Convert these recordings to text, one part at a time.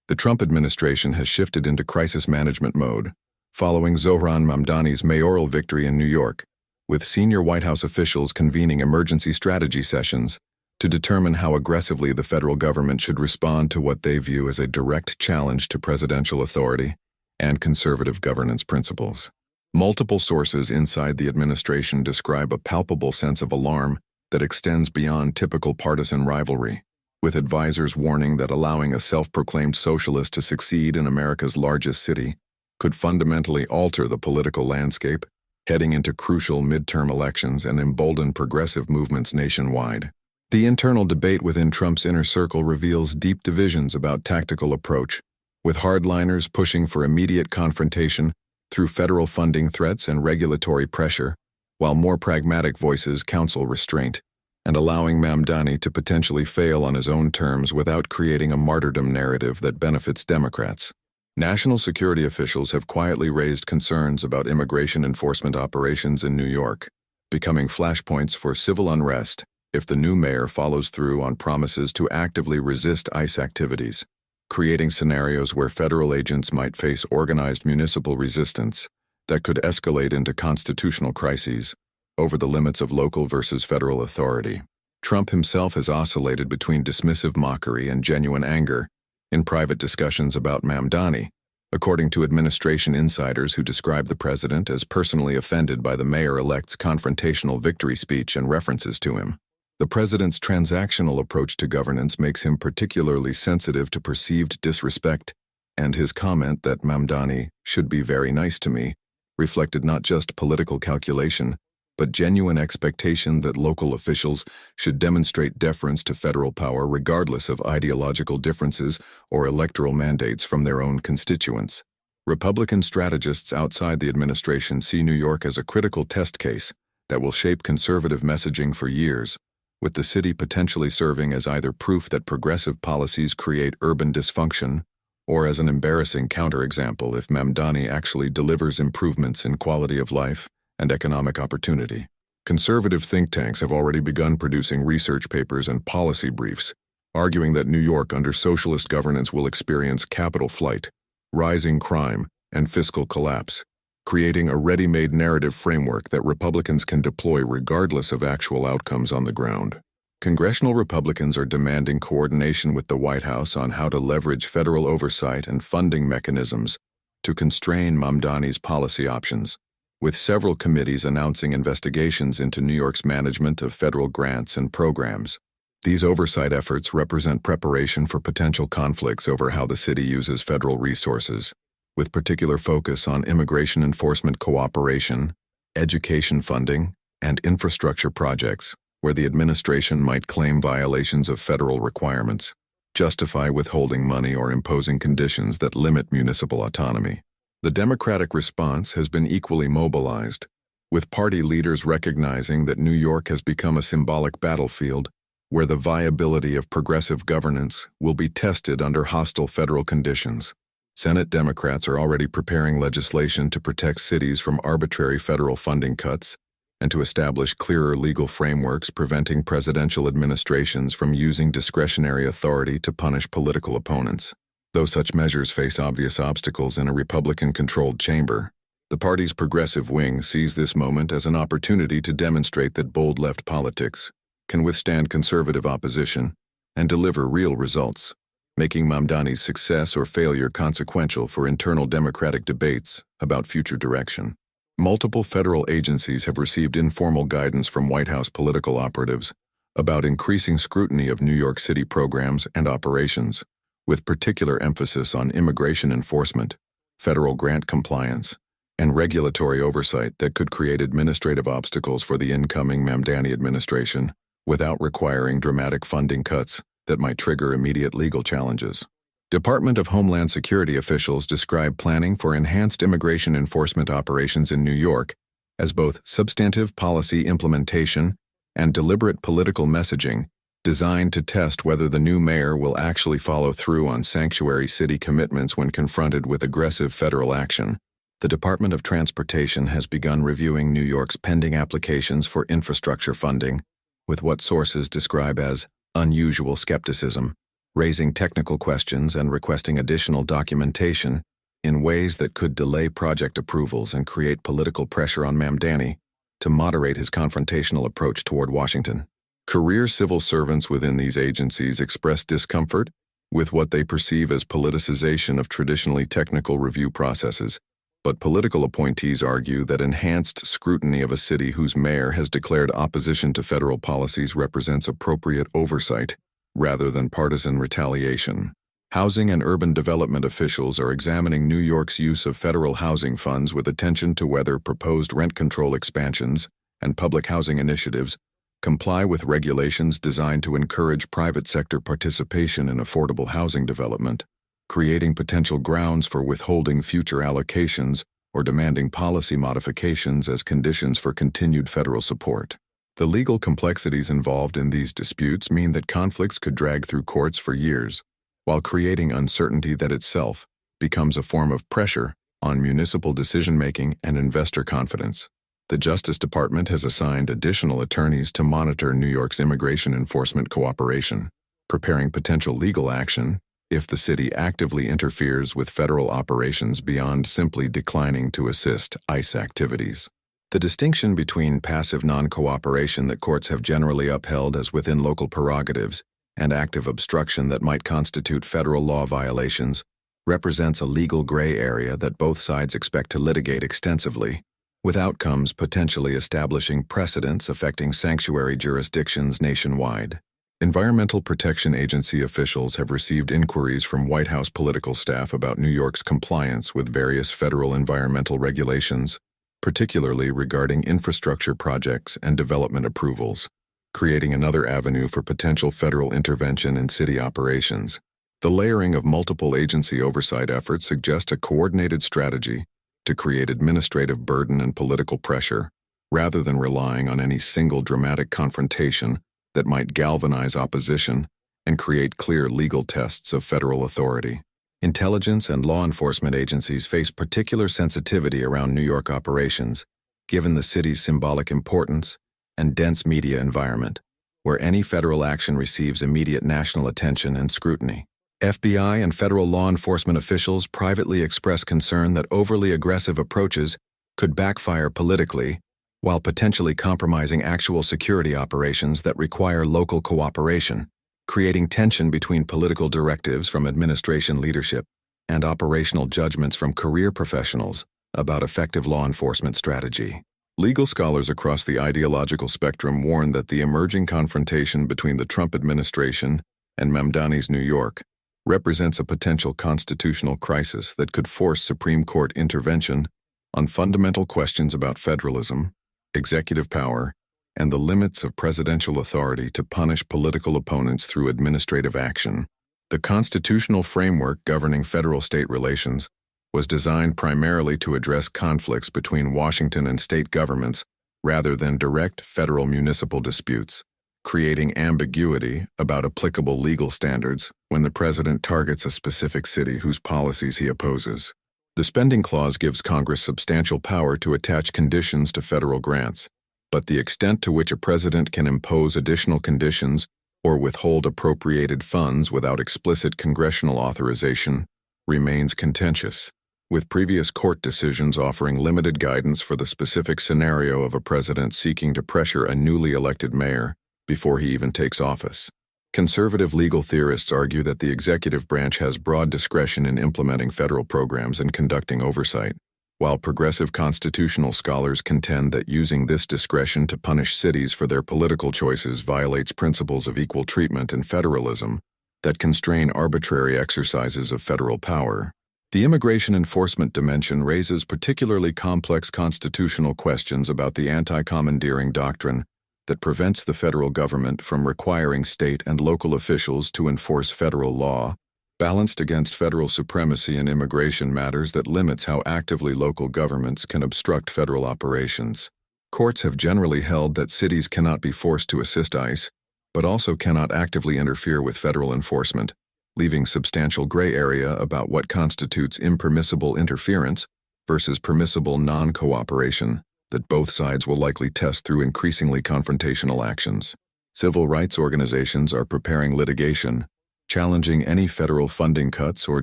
The Trump administration has shifted into crisis management mode, following Zohran Mamdani's mayoral victory in New York, with senior White House officials convening emergency strategy sessions to determine how aggressively the federal government should respond to what they view as a direct challenge to presidential authority and conservative governance principles. Multiple sources inside the administration describe a palpable sense of alarm that extends beyond typical partisan rivalry, with advisors warning that allowing a self-proclaimed socialist to succeed in America's largest city could fundamentally alter the political landscape, heading into crucial midterm elections and embolden progressive movements nationwide. The internal debate within Trump's inner circle reveals deep divisions about tactical approach, with hardliners pushing for immediate confrontation through federal funding threats and regulatory pressure, while more pragmatic voices counsel restraint and allowing Mamdani to potentially fail on his own terms without creating a martyrdom narrative that benefits Democrats. National security officials have quietly raised concerns about immigration enforcement operations in New York, becoming flashpoints for civil unrest if the new mayor follows through on promises to actively resist ICE activities, creating scenarios where federal agents might face organized municipal resistance that could escalate into constitutional crises over the limits of local versus federal authority. Trump himself has oscillated between dismissive mockery and genuine anger in private discussions about Mamdani, according to administration insiders who describe the president as personally offended by the mayor-elect's confrontational victory speech and references to him. The president's transactional approach to governance makes him particularly sensitive to perceived disrespect, and his comment that Mamdani should be very nice to me reflected not just political calculation, but genuine expectation that local officials should demonstrate deference to federal power regardless of ideological differences or electoral mandates from their own constituents. Republican strategists outside the administration see New York as a critical test case that will shape conservative messaging for years, with the city potentially serving as either proof that progressive policies create urban dysfunction or as an embarrassing counterexample if Mamdani actually delivers improvements in quality of life and economic opportunity. Conservative think tanks have already begun producing research papers and policy briefs, arguing that New York under socialist governance will experience capital flight, rising crime, and fiscal collapse, creating a ready-made narrative framework that Republicans can deploy regardless of actual outcomes on the ground. Congressional Republicans are demanding coordination with the White House on how to leverage federal oversight and funding mechanisms to constrain Mamdani's policy options, with several committees announcing investigations into New York's management of federal grants and programs. These oversight efforts represent preparation for potential conflicts over how the city uses federal resources, with particular focus on immigration enforcement cooperation, education funding, and infrastructure projects, where the administration might claim violations of federal requirements, justify withholding money or imposing conditions that limit municipal autonomy. The Democratic response has been equally mobilized, with party leaders recognizing that New York has become a symbolic battlefield where the viability of progressive governance will be tested under hostile federal conditions. Senate Democrats are already preparing legislation to protect cities from arbitrary federal funding cuts and to establish clearer legal frameworks preventing presidential administrations from using discretionary authority to punish political opponents. Though such measures face obvious obstacles in a Republican-controlled chamber, the party's progressive wing sees this moment as an opportunity to demonstrate that bold left politics can withstand conservative opposition and deliver real results, making Mamdani's success or failure consequential for internal Democratic debates about future direction. Multiple federal agencies have received informal guidance from White House political operatives about increasing scrutiny of New York City programs and operations, with particular emphasis on immigration enforcement, federal grant compliance, and regulatory oversight that could create administrative obstacles for the incoming Mamdani administration without requiring dramatic funding cuts that might trigger immediate legal challenges. Department of Homeland Security officials describe planning for enhanced immigration enforcement operations in New York as both substantive policy implementation and deliberate political messaging designed to test whether the new mayor will actually follow through on sanctuary city commitments when confronted with aggressive federal action. The Department of Transportation has begun reviewing New York's pending applications for infrastructure funding, with what sources describe as unusual skepticism, raising technical questions and requesting additional documentation in ways that could delay project approvals and create political pressure on Mamdani to moderate his confrontational approach toward Washington. Career civil servants within these agencies express discomfort with what they perceive as politicization of traditionally technical review processes, but political appointees argue that enhanced scrutiny of a city whose mayor has declared opposition to federal policies represents appropriate oversight rather than partisan retaliation. Housing and urban development officials are examining New York's use of federal housing funds with attention to whether proposed rent control expansions and public housing initiatives comply with regulations designed to encourage private sector participation in affordable housing development, creating potential grounds for withholding future allocations or demanding policy modifications as conditions for continued federal support. The legal complexities involved in these disputes mean that conflicts could drag through courts for years, while creating uncertainty that itself becomes a form of pressure on municipal decision-making and investor confidence. The Justice Department has assigned additional attorneys to monitor New York's immigration enforcement cooperation, preparing potential legal action if the city actively interferes with federal operations beyond simply declining to assist ICE activities. The distinction between passive non-cooperation that courts have generally upheld as within local prerogatives and active obstruction that might constitute federal law violations represents a legal gray area that both sides expect to litigate extensively, with outcomes potentially establishing precedents affecting sanctuary jurisdictions nationwide. Environmental Protection Agency officials have received inquiries from White House political staff about New York's compliance with various federal environmental regulations, particularly regarding infrastructure projects and development approvals, creating another avenue for potential federal intervention in city operations. The layering of multiple agency oversight efforts suggests a coordinated strategy to create administrative burden and political pressure, rather than relying on any single dramatic confrontation that might galvanize opposition and create clear legal tests of federal authority. Intelligence and law enforcement agencies face particular sensitivity around New York operations, given the city's symbolic importance and dense media environment, where any federal action receives immediate national attention and scrutiny. FBI and federal law enforcement officials privately express concern that overly aggressive approaches could backfire politically, while potentially compromising actual security operations that require local cooperation, creating tension between political directives from administration leadership and operational judgments from career professionals about effective law enforcement strategy. Legal scholars across the ideological spectrum warn that the emerging confrontation between the Trump administration and Mamdani's New York represents a potential constitutional crisis that could force Supreme Court intervention on fundamental questions about federalism, executive power, and the limits of presidential authority to punish political opponents through administrative action. The constitutional framework governing federal-state relations was designed primarily to address conflicts between Washington and state governments rather than direct federal-municipal disputes, creating ambiguity about applicable legal standards when the president targets a specific city whose policies he opposes. The spending clause gives Congress substantial power to attach conditions to federal grants, but the extent to which a president can impose additional conditions or withhold appropriated funds without explicit congressional authorization remains contentious, with previous court decisions offering limited guidance for the specific scenario of a president seeking to pressure a newly elected mayor before he even takes office. Conservative legal theorists argue that the executive branch has broad discretion in implementing federal programs and conducting oversight, while progressive constitutional scholars contend that using this discretion to punish cities for their political choices violates principles of equal treatment and federalism that constrain arbitrary exercises of federal power. The immigration enforcement dimension raises particularly complex constitutional questions about the anti-commandeering doctrine that prevents the federal government from requiring state and local officials to enforce federal law, balanced against federal supremacy in immigration matters that limits how actively local governments can obstruct federal operations. Courts have generally held that cities cannot be forced to assist ICE, but also cannot actively interfere with federal enforcement, leaving substantial gray area about what constitutes impermissible interference versus permissible non-cooperation that both sides will likely test through increasingly confrontational actions. Civil rights organizations are preparing litigation, challenging any federal funding cuts or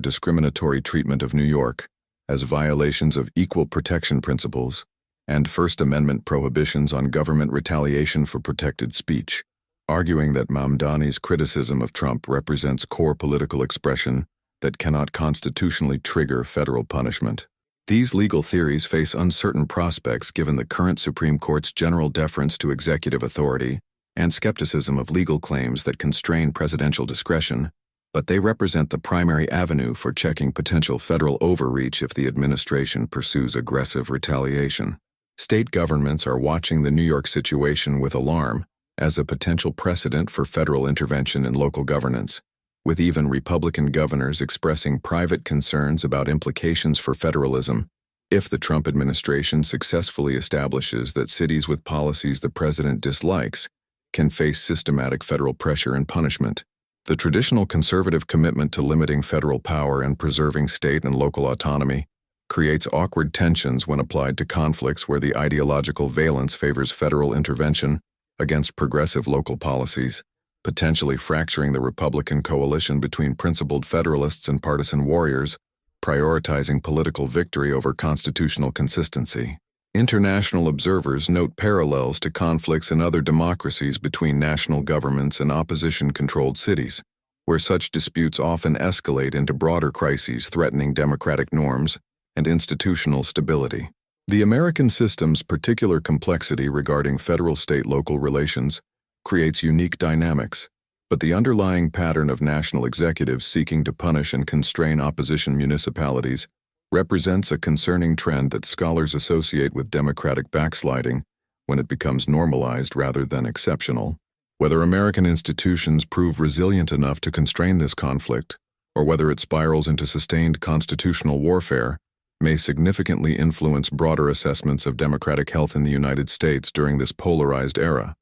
discriminatory treatment of New York as violations of equal protection principles and First Amendment prohibitions on government retaliation for protected speech, arguing that Mamdani's criticism of Trump represents core political expression that cannot constitutionally trigger federal punishment. These legal theories face uncertain prospects given the current Supreme Court's general deference to executive authority and skepticism of legal claims that constrain presidential discretion, but they represent the primary avenue for checking potential federal overreach if the administration pursues aggressive retaliation. State governments are watching the New York situation with alarm as a potential precedent for federal intervention in local governance, with even Republican governors expressing private concerns about implications for federalism if the Trump administration successfully establishes that cities with policies the president dislikes can face systematic federal pressure and punishment. The traditional conservative commitment to limiting federal power and preserving state and local autonomy creates awkward tensions when applied to conflicts where the ideological valence favors federal intervention against progressive local policies, potentially fracturing the Republican coalition between principled Federalists and partisan warriors, prioritizing political victory over constitutional consistency. International observers note parallels to conflicts in other democracies between national governments and opposition-controlled cities, where such disputes often escalate into broader crises threatening democratic norms and institutional stability. The American system's particular complexity regarding federal-state-local relations creates unique dynamics, but the underlying pattern of national executives seeking to punish and constrain opposition municipalities represents a concerning trend that scholars associate with democratic backsliding when it becomes normalized rather than exceptional. Whether American institutions prove resilient enough to constrain this conflict, or whether it spirals into sustained constitutional warfare, may significantly influence broader assessments of democratic health in the United States during this polarized era.